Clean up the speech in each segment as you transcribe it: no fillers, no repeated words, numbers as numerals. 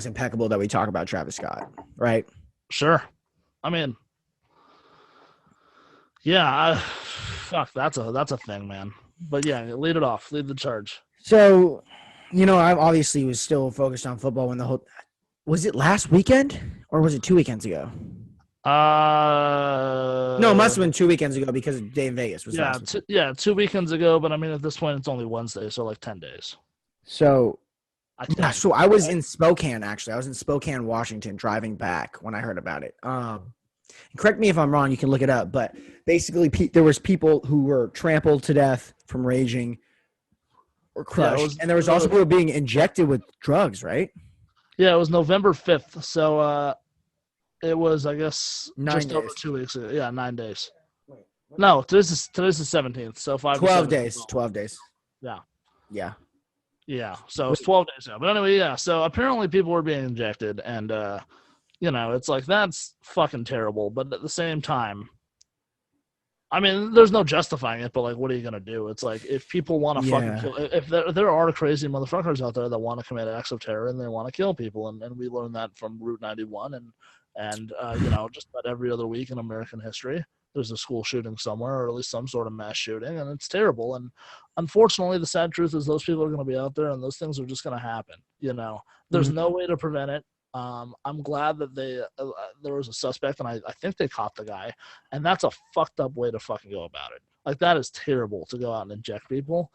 it's impeccable that we talk about Travis Scott, right? Sure. I mean, yeah, fuck, that's a thing, man. But yeah, lead it off. Lead the charge. So, I obviously was still focused on football when the whole was it last weekend or was it 2 weekends ago? No, it must have been 2 weekends ago because Day in Vegas was Yeah, last week. 2 weekends ago. But I mean, at this point, it's only Wednesday, so like 10 days. So, I yeah, think. so I was in Spokane actually. I was in Spokane, Washington, driving back when I heard about it. Correct me if I'm wrong. You can look it up, but basically, there was people who were trampled to death from raging or Yeah, it crushed, was. and there was also people being injected with drugs, right? Yeah, it was November 5th. So it was, I guess, 9 just over days. 2 weeks ago. Yeah, 9 days. No, today's the 17th. So 12 5 to 7. days. 12 days. Yeah. Yeah. Yeah. So it's 12 days ago. But anyway, yeah. So apparently people were being injected, and it's like that's fucking terrible. But at the same time, I mean, there's no justifying it, but like, what are you gonna do? It's like if people want to fucking kill, if there are crazy motherfuckers out there that want to commit acts of terror and they want to kill people, and we learned that from Route 91, and just about every other week in American history, there's a school shooting somewhere, or at least some sort of mass shooting, and it's terrible. And unfortunately, the sad truth is those people are going to be out there, and those things are just going to happen. There's no way to prevent it. I'm glad that there was a suspect, and I think they caught the guy, and that's a fucked up way to fucking go about it. Like, that is terrible to go out and inject people.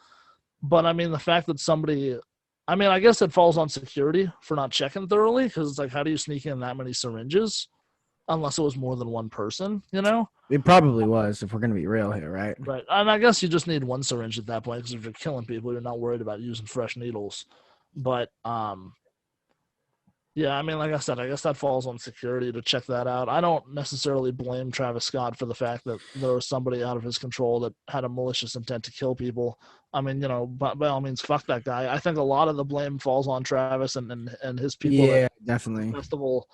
But I mean, the fact that I guess it falls on security for not checking thoroughly, because it's like, how do you sneak in that many syringes unless it was more than one person? It probably was, if we're going to be real here, right? Right. And I guess you just need one syringe at that point, because if you're killing people, you're not worried about using fresh needles. But yeah, I mean, like I said, I guess that falls on security to check that out. I don't necessarily blame Travis Scott for the fact that there was somebody out of his control that had a malicious intent to kill people. I mean, by all means, fuck that guy. I think a lot of the blame falls on Travis and his people Yeah, at definitely. the festival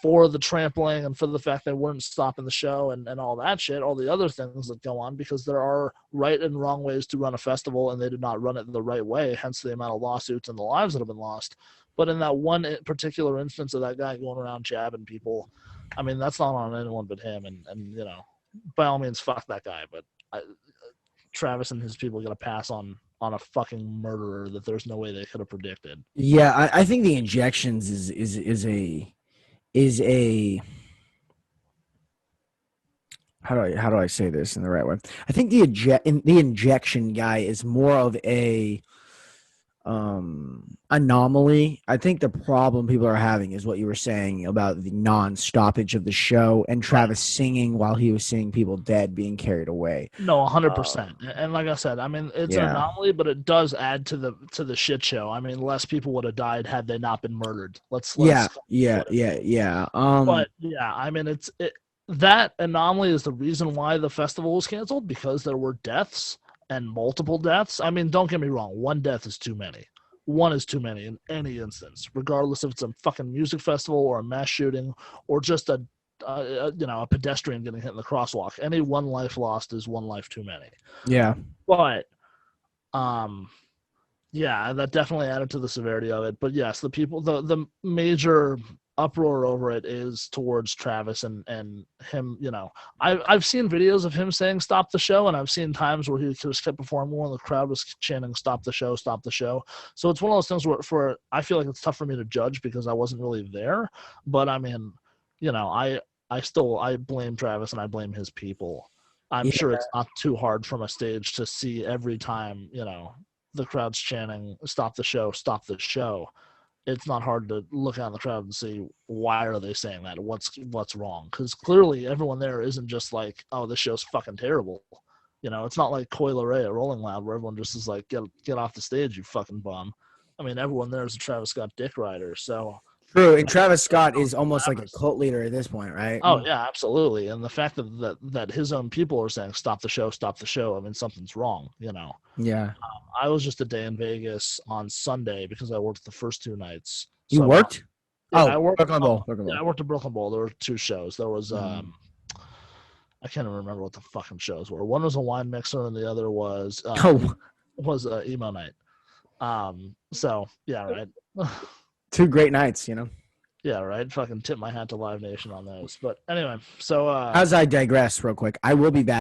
for the trampling and for the fact they weren't stopping the show and all that shit, all the other things that go on, because there are right and wrong ways to run a festival, and they did not run it the right way, hence the amount of lawsuits and the lives that have been lost. But in that one particular instance of that guy going around jabbing people, I mean, that's not on anyone but him. And by all means, fuck that guy. But Travis and his people got to pass on a fucking murderer that there's no way they could have predicted. Yeah, I think the injections is a how do I say this in the right way? I think the injection guy is more of a anomaly. I think the problem people are having is what you were saying about the non-stoppage of the show and Travis singing while he was seeing people dead being carried away. No, 100%. And like I said, I mean, it's an anomaly, but it does add to the shit show. I mean, less people would have died had they not been murdered. Yeah. But yeah, I mean, that anomaly is the reason why the festival was canceled, because there were deaths and multiple deaths. I mean, don't get me wrong, one death is too many. One is too many in any instance, regardless if it's a fucking music festival or a mass shooting or just a pedestrian getting hit in the crosswalk. Any one life lost is one life too many. Yeah. But yeah, that definitely added to the severity of it. But yes, the major uproar over it is towards Travis and him. I've seen videos of him saying "stop the show," and I've seen times where he just kept performing when the crowd was chanting "stop the show, stop the show." So it's one of those things where I feel like it's tough for me to judge because I wasn't really there. But I mean, I blame Travis and I blame his people. I'm sure it's not too hard from a stage to see every time the crowd's chanting "stop the show, stop the show." It's not hard to look out in the crowd and see why are they saying that? What's wrong? Because clearly everyone there isn't just like, oh, this show's fucking terrible. It's not like Coi Leray at Rolling Loud where everyone just is like, get off the stage, you fucking bum. I mean, everyone there is a Travis Scott dick rider. So true, and Travis Scott is almost like a cult leader at this point, right? Oh yeah, absolutely. And the fact that his own people are saying stop the show, I mean, something's wrong. Yeah. I was just a day in Vegas on Sunday because I worked the first 2 nights. You worked? Yeah, I worked Brooklyn Bowl. Yeah, I worked at Brooklyn Bowl. There were 2 shows. There was I can't even remember what the fucking shows were. One was a wine mixer and the other was emo night. So yeah, right. 2 great nights, you know. Yeah, right. Fucking tip my hat to Live Nation on those. But anyway, so As I digress real quick, I will be back.